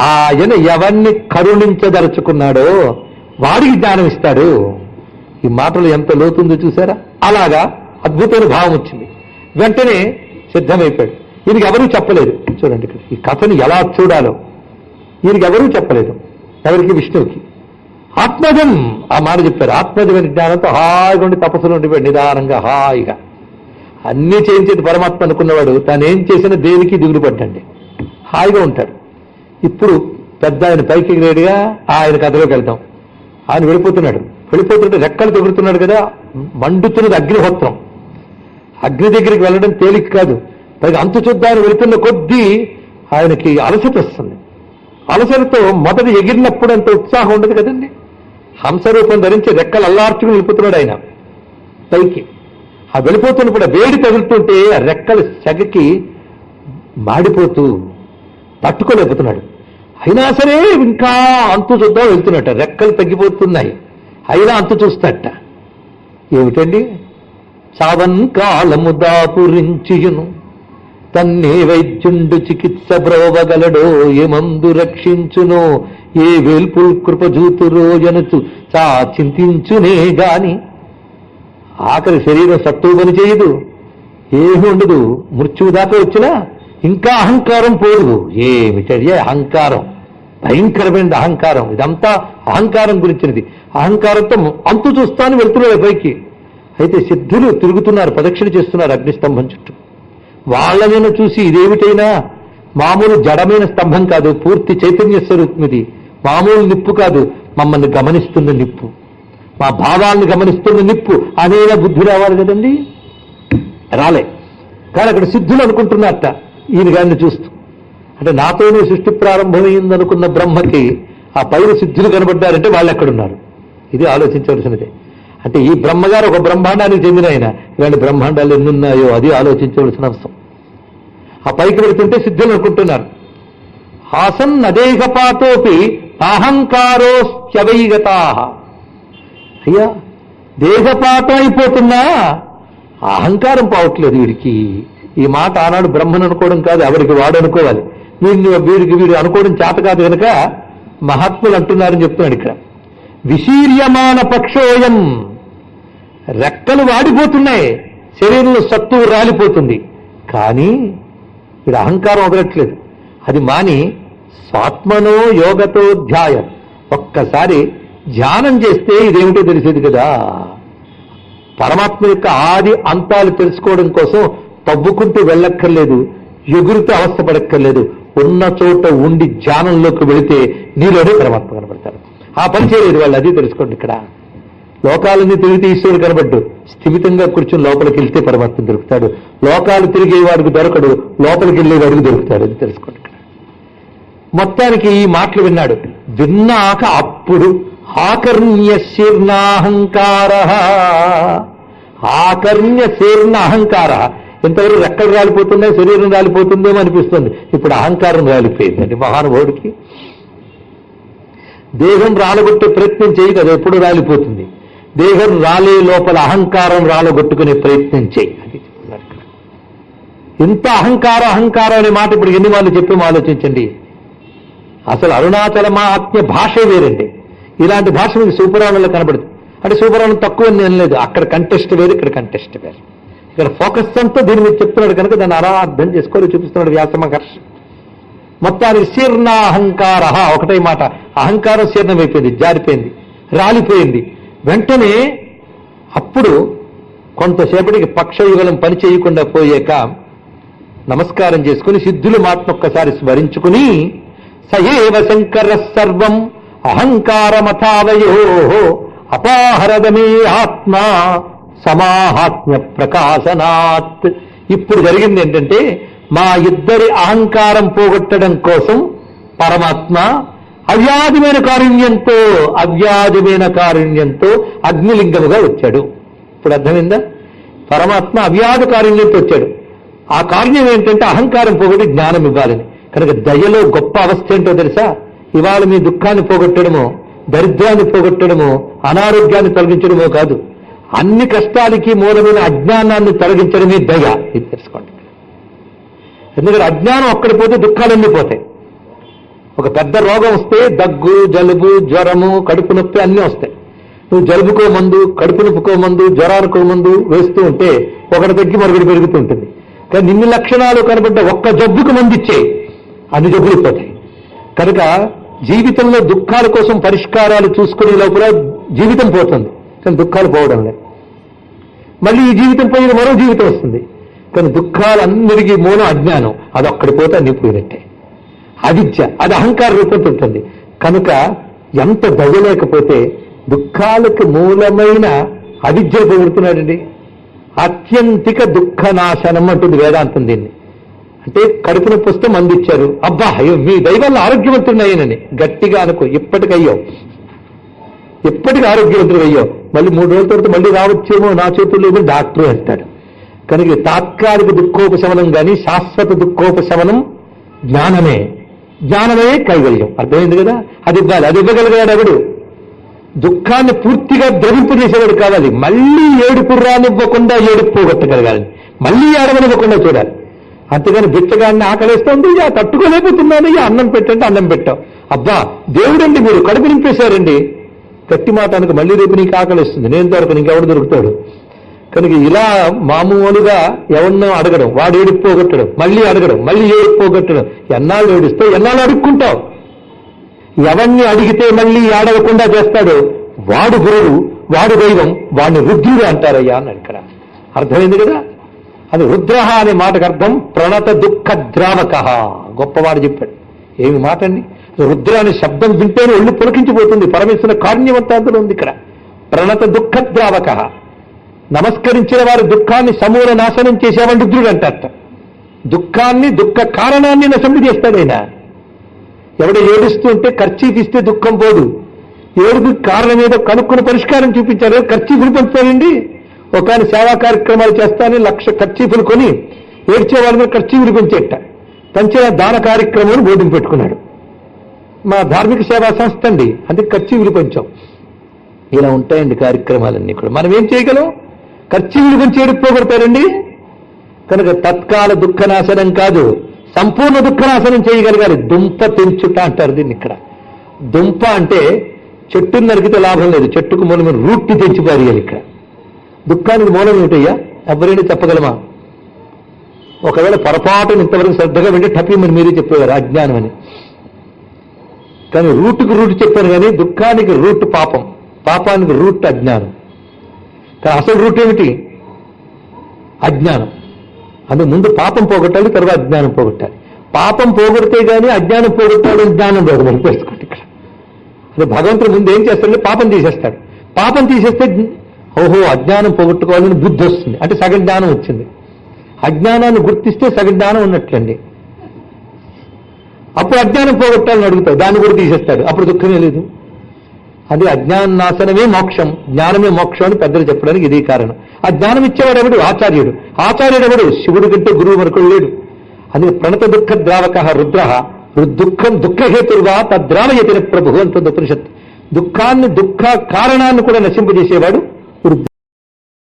ఆయన ఎవరిని కరుణించదలుచుకున్నాడో వాడికి జ్ఞానం ఇస్తాడు. ఈ మాటలు ఎంత లోతుందో చూసారా? అలాగా అద్భుతమైన భావం వచ్చింది. వెంటనే సిద్ధమైపోయాడు. ఈయనకి ఎవరూ చెప్పలేదు. చూడండి ఇక్కడ ఈ కథను ఎలా చూడాలో ఈయనకి ఎవరూ చెప్పలేదు. ఎవరికి? విష్ణువుకి. ఆత్మజం ఆ మాట చెప్పారు. ఆత్మజమైన జ్ఞానంతో హాయిగా ఉండి తపస్సులు ఉండిపోయాడు నిదానంగా హాయిగా. అన్నీ చేయించేది పరమాత్మ అనుకున్నవాడు తానేం చేసినా దేనికి దిగులు పడ్డండి, హాయిగా ఉంటాడు. ఇప్పుడు పెద్ద ఆయన పైకి గ్రేడ్గా ఆయన కథలోకి వెళ్తాం. ఆయన వెళ్ళిపోతుంటే రెక్కలు తగులుతున్నాడు కదా, మండుతున్నది అగ్నిహోత్రం. అగ్ని దగ్గరికి వెళ్ళడం తేలిక కాదు. పైగా అంతు చూద్దాన్ని వెళుతున్న కొద్దీ ఆయనకి అలసట వస్తుంది. అలసటతో మొదట ఎగిరినప్పుడు అంత ఉత్సాహం ఉండదు కదండి. హంసరూపం ధరించి రెక్కలు అల్లార్చుకుని వెళ్ళిపోతున్నాడు ఆయన పైకి. ఆ వెళ్ళిపోతున్నప్పుడు వేడి తగులుతుంటే ఆ రెక్కల సెగకి మాడిపోతూ తట్టుకోలేకపోతున్నాడు. అయినా సరే ఇంకా అంతు చూద్దాం వెళ్తున్నట్ట. రెక్కలు తగ్గిపోతున్నాయి, అయినా అంతు చూస్తాట. ఏమిటండి? చావన్ కాలము దాపురించియును తన్నే వైద్యుండు చికిత్స బ్రోవగలడో ఏ మందు రక్షించునో ఏ వేల్పుల్ కృపజూతురో జనుచు చా చింతించునే గాని ఆఖరి శరీరం సత్తువు పని చేయదు, ఏమి ఉండదు. మృత్యువు దాకా వచ్చినా ఇంకా అహంకారం పోదు. ఏమిటది అహంకారం? భయంకరమైన అహంకారం. ఇదంతా అహంకారం గురించినది. అహంకారంతో అంతు చూస్తాను వెళ్తున్నాడు పైకి. అయితే సిద్ధులు తిరుగుతున్నారు, ప్రదక్షిణ చేస్తున్నారు అగ్నిస్తంభం చుట్టూ. వాళ్ళనైనా చూసి ఇదేమిటైనా మామూలు జడమైన స్తంభం కాదు, పూర్తి చైతన్య స్వరూపం ఇది. మామూలు నిప్పు కాదు, మమ్మల్ని గమనిస్తున్న నిప్పు, మా భావాలను గమనిస్తున్న నిప్పు అనేలా బుద్ధి రావాలి కదండి. రాలే. కానీ అక్కడ సిద్ధులు అనుకుంటున్నట్ట ఈయన గారిని చూస్తూ. అంటే నాతోనే సృష్టి ప్రారంభమైందనుకున్న బ్రహ్మకి ఆ పైన సిద్ధులు కనబడ్డారంటే వాళ్ళు ఎక్కడున్నారు? ఇది ఆలోచించవలసినదే. అంటే ఈ బ్రహ్మగారు ఒక బ్రహ్మాండానికి చెందిన ఆయన, ఇలాంటి బ్రహ్మాండాలు ఎన్నున్నాయో అది ఆలోచించవలసిన అంశం. ఆ పైకి పెడుతుంటే సిద్ధులు అనుకుంటున్నారు. హాసన్ అదేహపాతోపి అహంకారోస్త్యవైగతా. అయ్యా, దేహపాతం అయిపోతున్నా అహంకారం పోవట్లేదు వీడికి. ఈ మాట ఆనాడు బ్రహ్మను అనుకోవడం కాదు, ఎవరికి వాడు అనుకోవాలి. వీడు అనుకోవడం చేత కాదు కనుక మహాత్ములు అంటున్నారని చెప్తున్నాడు ఇక్కడ. విశీర్యమాన పక్షోయం, రెక్కలు వాడిపోతున్నాయి, శరీరంలో సత్తువు రాలిపోతుంది, కానీ వీడు అహంకారం వదలట్లేదు. అది మాని స్వాత్మనో యోగతో ధ్యాయ, ఒక్కసారి ధ్యానం చేస్తే ఇదేమిటో తెలిసేది కదా. పరమాత్మ యొక్క ఆది అంతాలు తెలుసుకోవడం కోసం తవ్వుకుంటూ వెళ్ళక్కర్లేదు, ఎగురుతూ అవస్థపడక్కర్లేదు. ఉన్న చోట ఉండి ధ్యానంలోకి వెళితే నీలోనే పరమాత్మ కనబడతారు. ఆ పని చేయలేదు వాళ్ళు, అది తెలుసుకోండి. ఇక్కడ లోకాలన్నీ తిరిగితే ఈశ్వరుడు కనబడ్డు, స్థిమితంగా కూర్చుని లోపలికి వెళ్తే పరమాత్మ దొరుకుతాడు. లోకాలు తిరిగేవాడికి దొరకడు, లోపలికి వెళ్ళేవాడికి దొరుకుతాడు. అది తెలుసుకోండి ఇక్కడ. మొత్తానికి ఈ మాటలు విన్నాడు. విన్నాక అప్పుడు ఆకర్ణ్య శీర్ణాహంకార, ఆకర్ణ్య శీర్ణ అహంకార. ఇంతవరకు రెక్కలు రాలిపోతున్నాయి, శరీరం రాలిపోతుందేమో అనిపిస్తుంది, ఇప్పుడు అహంకారం రాలిపోయిందండి మహానుభావుడికి. దేహం రాలగొట్టే ప్రయత్నం చేయి కదా, ఎప్పుడు రాలిపోతుంది. దేహం రాలే లోపల అహంకారం రాలగొట్టుకునే ప్రయత్నం చేయి. అది చెప్తున్నారు ఇక్కడ. ఇంత అహంకారం అనే మాట ఇప్పుడు ఎన్ని వాళ్ళు చెప్పి ఆలోచించండి. అసలు అరుణాచల మహాత్మ్య భాషే వేరండి. ఇలాంటి భాష మీకు సూపరాణంలో కనబడుతుంది. అంటే సూపరాణం తక్కువ నేను లేదు, అక్కడ కంటెస్ట్ వేరు, ఇక్కడ కంటెస్ట్ వేరు. ఇక్కడ ఫోకస్ అంతా దీని మీద చెప్తున్నాడు కనుక దాన్ని అలా అర్థం చేసుకోవాలి చూపిస్తున్నాడు వ్యాస మహర్షి. మొత్తానికి శీర్ణాహంకార, ఒకటే మాట. అహంకారం శీర్ణమైపోయింది, జారిపోయింది, రాలిపోయింది. వెంటనే అప్పుడు కొంతసేపటికి పక్షయుగలం పని చేయకుండా పోయాక నమస్కారం చేసుకుని సిద్ధుల మాటను ఒక్కసారి స్మరించుకుని సయేవ శంకర సర్వం అహంకారమథావయో అపాహరదమే ఆత్మ సమాహాత్మ్య ప్రకాశనాత్. ఇప్పుడు జరిగింది ఏంటంటే, మా ఇద్దరి అహంకారం పోగొట్టడం కోసం పరమాత్మ అవ్యాజమైన కారుణ్యంతో అగ్నిలింగముగా వచ్చాడు. ఇప్పుడు అర్థమైందా? పరమాత్మ అవ్యాజ కారుణ్యంతో వచ్చాడు. ఆ కారుణ్యం ఏంటంటే అహంకారం పోగొట్టి జ్ఞానం ఇవ్వాలని. కనుక దయలో గొప్ప అవస్థ ఏంటో తెలుసా? ఇవాళ మీ దుఃఖాన్ని పోగొట్టడమో, దరిద్రాన్ని పోగొట్టడమో, అనారోగ్యాన్ని తొలగించడమో కాదు, అన్ని కష్టాలకి మూలమైన అజ్ఞానాన్ని తొలగించడమే దయ. ఇది తెలుసుకోండి. ఎందుకంటే అజ్ఞానం ఒక్కడి పోతే దుఃఖాలన్నీ పోతాయి. ఒక పెద్ద రోగం వస్తే దగ్గు, జలుబు, జ్వరము, కడుపు నొప్పి అన్నీ వస్తాయి. నువ్వు జలుబుకో మందు, కడుపు నొప్పుకో మందు, జ్వరానికో మందు వేస్తూ ఉంటే ఒకటి తగ్గి మరొకటి పెరుగుతూ ఉంటుంది. కానీ ఇన్ని లక్షణాలు కనబడ్డ ఒక్క జబ్బుకు మందు ఇచ్చే అన్ని జబ్బులు పోతాయి. కనుక జీవితంలో దుఃఖాల కోసం పరిష్కారాలు చూసుకునే లోపల జీవితం పోతుంది, కానీ దుఃఖాలు పోవడం లేదు. మళ్ళీ ఈ జీవితం పోయిన మరో జీవితం వస్తుంది. కానీ దుఃఖాలన్నిటికీ మూలం అజ్ఞానం. అది ఒక్కడి పోతే అన్ని పోయినట్టే. అవిద్య, అది అహంకార రూపంతో ఉంటుంది. కనుక ఎంత దయలేకపోతే దుఃఖాలకు మూలమైన అవిద్య పొగుడుతున్నాడండి. అత్యంతిక దుఃఖ నాశనం అంటుంది వేదాంతం దీన్ని. అంటే కడుపు నొప్పి వస్తే మందు ఇచ్చారు, అబ్బా అయ్యో మీ దైవాల్లో ఆరోగ్యవంతున్నాయనని గట్టిగా అనుకో, ఇప్పటికి ఆరోగ్యవంతుడు అయ్యో, మళ్ళీ 3 రోజుల తర్వాత మళ్ళీ రావచ్చేమో, నా చేతుల్లో ఏమో డాక్టర్ అంటాడు. కనుక తాత్కాలిక దుఃఖోపశమనం కానీ శాశ్వత దుఃఖోపశమనం జ్ఞానమే. జ్ఞానమే కైవల్యం. అర్థమైంది కదా? అది ఇవ్వాలి. అది ఇవ్వగలిగాడు ఎవడు? దుఃఖాన్ని పూర్తిగా ద్రవింపజేసేవాడు కావాలి. మళ్ళీ ఏడుపు రానివ్వకుండా ఏడుపు పోగొట్టగలగాలి, మళ్ళీ ఏడవనివ్వకుండా చూడాలి. అంతేగాని బిచ్చగాన్ని ఆకలిస్తుంది, తట్టుకోలేకపోతున్నాను, అన్నం పెట్టండి, అన్నం పెట్టాం. అబ్బా దేవుడండి మీరు కడుపు నింపేశారండి, గట్టి మాటానికి మళ్ళీ రేపు నీకు ఆకలిస్తుంది, నేను దొరకను, ఇంకెవడు దొరుకుతాడు. కనుక ఇలా మామూలుగా ఎవరినో అడగడం, వాడు ఏడుపు పోగొట్టడం, మళ్ళీ అడగడం, మళ్ళీ ఏడుపు పోగొట్టడం, ఎన్నాళ్ళు ఏడుస్తావు, ఎన్నాళ్ళు అడుక్కుంటావు. ఎవరిని అడిగితే మళ్ళీ ఏడవకుండా చేస్తాడో వాడు గురువు, వాడు దైవం, వాడిని రుద్రుడు అంటారయ్యా అన్నాడు ఇక్కడ. అర్థమైంది కదా? అది రుద్రహ అనే మాటకు అర్థం ప్రణత దుఃఖ ద్రావక. గొప్పవాడు చెప్పాడు. ఏమి మాట అండి! రుద్ర అనే శబ్దం వింటేనే ఒళ్ళు పులకించిపోతుంది. పరమేశ్వర కారుణ్యవంతాంతులు ఉంది ఇక్కడ. ప్రణత దుఃఖ ద్రావక. నమస్కరించిన వారి దుఃఖాన్ని సమూల నాశనం చేసేవాడు రుద్రుడు అంటారట. దుఃఖాన్ని, దుఃఖ కారణాన్ని నశింప చేస్తాడైనా. ఎవడ ఏడుస్తూ ఉంటే ఖర్చీఫ్ ఇస్తే దుఃఖం పోదు. ఏడుపు కారణం ఏదో కనుక్కుని పరిష్కారం చూపించారు. ఖర్చీఫులు పంచుతారండి. ఒక ఆయన సేవా కార్యక్రమాలు చేస్తానని 1,00,000 ఖర్చీఫులు కొని ఏడ్చే వాళ్ళ మీద ఖర్చీఫులు పెంచేట. పంచిన దాన కార్యక్రమం బోర్డును పెట్టుకున్నాడు. మా ధార్మిక సేవా సంస్థ అండి, అందుకే ఖర్చీఫులు పెంచాం. ఇలా ఉంటాయండి కార్యక్రమాలన్నీ కూడా. మనం ఏం చేయగలం? ఖర్చీఫులు పెంచి ఏడుపు పోగొడతారండి. కనుక తత్కాల దుఃఖనాశనం కాదు, సంపూర్ణ దుఃఖనాశనం చేయగలగాలి. దుంప తెంచుట అంటారు దీన్ని ఇక్కడ. దుంప అంటే చెట్టును నరికితే లాభం లేదు, చెట్టుకు మూలమైన రూట్ని తెంచి పారేయాలి. ఇక్కడ దుఃఖానికి మూలం ఏమిటయ్యా? ఎవరైనా చెప్పగలమా? ఒకవేళ పొరపాటును ఇంతవరకు శ్రద్ధగా వింటే టపీమని మీరే చెప్పేవారు అజ్ఞానం అని. కానీ రూట్కి రూట్ చెప్పాను, కానీ దుఃఖానికి రూట్ పాపం, పాపానికి రూట్ అజ్ఞానం. కానీ అసలు రూట్ ఏమిటి? అజ్ఞానం. అందుకు ముందు పాపం పోగొట్టాలి, తర్వాత అజ్ఞానం పోగొట్టాలి. పాపం పోగొడితే కానీ అజ్ఞానం పోగొట్టాలి, జ్ఞానం పోగొట్టాలి. తెలుసుకోండి ఇక్కడ. అదే భగవంతుడు ముందు ఏం చేస్తాడంటే పాపం తీసేస్తాడు. పాపం తీసేస్తే ఓహో అజ్ఞానం పోగొట్టుకోవాలని బుద్ధి వస్తుంది, అంటే సగం జ్ఞానం వచ్చింది. అజ్ఞానాన్ని గుర్తిస్తే సగం జ్ఞానం ఉన్నట్లండి. అప్పుడు అజ్ఞానం పోగొట్టాలని అడుగుతావు, దాన్ని కూడా తీసేస్తాడు, అప్పుడు దుఃఖమే లేదు. అది అజ్ఞాన నాశనమే మోక్షం, జ్ఞానమే మోక్షం అని పెద్దలు చెప్పడానికి ఇది కారణం. ఆ జ్ఞానం ఇచ్చేవాడు ఎవడు? ఆచార్యుడు. ఆచార్యుడు ఎవడు? శివుడి కంటే గురువు మరొకడు లేడు. అందుకే ప్రణత దుఃఖ ద్రావక రుద్ర. దుఃఖం దుఃఖహేతుర్వా తద్రావయతిన ప్రభు అంటుంది ఉపనిషత్తు. దుఃఖాన్ని, దుఃఖ కారణాన్ని కూడా నశింపజేసేవాడు